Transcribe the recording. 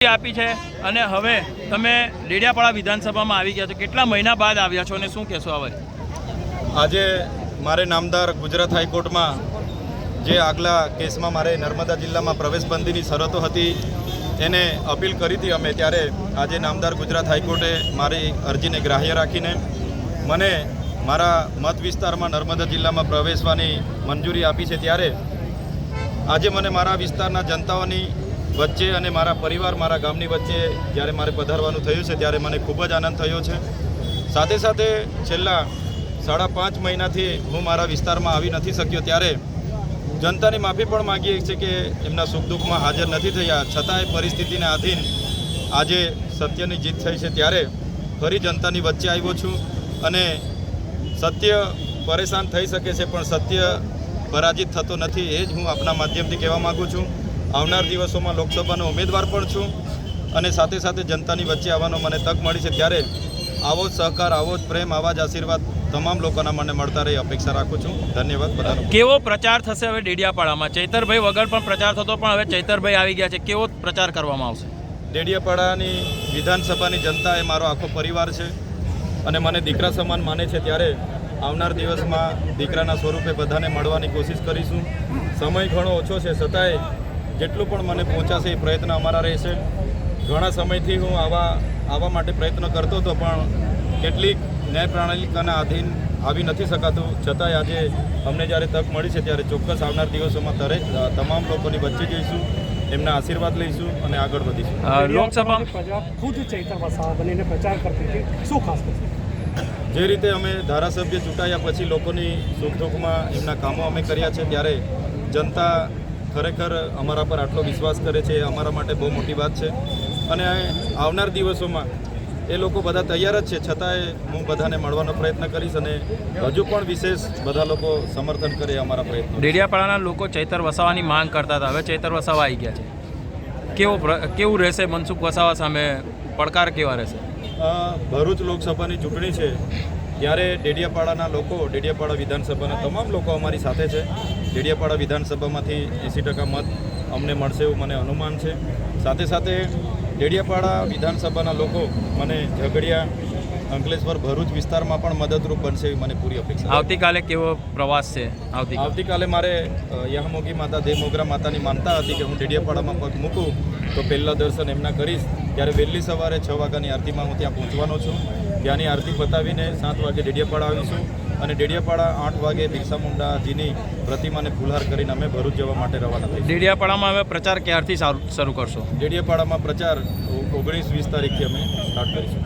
આપી છે અને હવે તમે ડેડિયાપાડા વિધાનસભામાં આવી ગયા છો। કેટલા મહિના બાદ આવ્યા છો અને શું કહેશો? હવે આજે મારે નામદાર ગુજરાત હાઈકોર્ટમાં જે આગલા કેસમાં મારે નર્મદા જિલ્લામાં પ્રવેશબંધીની શરતો હતી એને અપીલ કરી હતી અમે, ત્યારે આજે નામદાર ગુજરાત હાઈકોર્ટે મારી અરજીને ગ્રાહ્ય રાખીને મને મારા મત વિસ્તારમાં નર્મદા જિલ્લામાં પ્રવેશવાની મંજૂરી આપી છે। ત્યારે આજે મને મારા વિસ્તારના જનતાઓની વચ્ચે અને મારા પરિવાર, મારા ગામની વચ્ચે જ્યારે મારે પધારવાનું થયું છે ત્યારે મને ખૂબ જ આનંદ થયો છે। સાથે સાથે છેલ્લા 5.5 મહિનાથી હું મારા વિસ્તારમાં આવી નથી શક્યો, ત્યારે જનતાની માફી પણ માગીએ છીએ કે એમના સુખ દુઃખમાં હાજર નથી થયા, છતાંય પરિસ્થિતિને આધીન આજે સત્યની જીત થઈ છે। ત્યારે ફરી જનતાની વચ્ચે આવ્યો છું અને સત્ય પરેશાન થઈ શકે છે પણ સત્ય પરાજિત થતો નથી, એ જ હું આપના માધ્યમથી કહેવા માગું છું। આવનાર દિવસોમાં લોકસભાનો ઉમેદવાર પણ છું અને સાથે સાથે જનતાની વચ્ચે આવવાનો મને તક મળી છે, ત્યારે આવો જ સહકાર, આવો જ પ્રેમ, આવા જ આશીર્વાદ તમામ લોકોના મને મળતા રહે અપેક્ષા રાખું છું। ધન્યવાદ બધાનો। કેવો પ્રચાર થશે હવે ડેડિયાપાડામાં? ચૈતરભાઈ વગર પણ પ્રચાર થતો, પણ હવે ચૈતરભાઈ આવી ગયા છે, કેવો પ્રચાર કરવામાં આવશે? ડેડિયાપાડાની વિધાનસભાની જનતા એ મારો આખો પરિવાર છે અને મને દીકરા સમાન માને છે, ત્યારે આવનાર દિવસમાં દીકરાના સ્વરૂપે બધાને મળવાની કોશિશ કરીશું। સમય ઘણો ઓછો છે, છતાંય જેટલું પણ મને પહોંચાશે એ પ્રયત્ન અમારા રહેશે। ઘણા સમયથી હું આવા માટે પ્રયત્ન કરતો હતો, પણ કેટલીક ન્યાય પ્રણાલિકાના આધીન આવી નથી શકાતું, છતાંય આજે અમને જ્યારે તક મળી છે ત્યારે ચોક્કસ આવનાર દિવસોમાં તમામ લોકોની વચ્ચે જઈશું, એમના આશીર્વાદ લઈશું અને આગળ વધીશું। લોકસભા પ્રજા ખુદ ચૈતર વસાવા બનીને પ્રચાર કરતી હતી, શું ખાસ કરશે? જે રીતે અમે ધારાસભ્ય ચૂંટાયા પછી લોકોની સુખ દુઃખમાં એમના કામો અમે કર્યા છે, ત્યારે જનતા ખરેખર અમારા પર આટલો વિશ્વાસ કરે છે, એ અમારા માટે બહુ મોટી વાત છે અને આવનાર દિવસોમાં એ લોકો બધા તૈયાર જ છે, છતાંય હું બધાને મળવાનો પ્રયત્ન કરીશ અને હજુ પણ વિશેષ બધા લોકો સમર્થન કરે અમારા પ્રયત્નો। ડેડિયાપાડાના લોકો ચૈતર વસાવાની માંગ કરતા હતા, હવે ચૈતર વસાવા આવી ગયા છે, કેવું રહેશે? મનસુખ વસાવા સામે પડકાર કેવા રહેશે? ભરૂચ લોકસભાની ચૂંટણી છે ત્યારે ડેડિયાપાડાના લોકો, ડેડિયાપાડા વિધાનસભાના તમામ લોકો અમારી સાથે છે। ડેડિયાપાડા વિધાનસભામાંથી 80% મત અમને મળશે એવું મને અનુમાન છે। સાથે સાથે ડેડિયાપાડા વિધાનસભાના લોકો મને ઝઘડિયા, અંકલેશ્વર, ભરૂચ વિસ્તારમાં પણ મદદરૂપ બનશે એવી મને પૂરી અપેક્ષા। આવતીકાલે કેવો પ્રવાસ છે? આવતીકાલે મારે યહામોગી માતા, દેવમોગરા માતાની માનતા હતી કે હું ડેડિયાપાડામાં પગ મૂકું તો પહેલાં દર્શન એમના કરીશ, ત્યારે વહેલી સવારે 6 વાગ્યાની આરતીમાં હું ત્યાં પહોંચવાનો છું। ત્યાંની આરતી પતાવીને 7 વાગે ડેડિયાપાડા આવીશું અને ડેડિયાપાડા 8 વાગે બિરસા મુંડાજીની પ્રતિમાને ફુલહાર કરીને અમે ભરૂચ જવા માટે રવાના થઈશું। ડેડિયાપાડામાં હવે પ્રચાર ક્યારથી શરૂ કરશો? ડેડિયાપાડામાં પ્રચાર 19-20 તારીખથી અમે સ્ટાર્ટ કરીશું।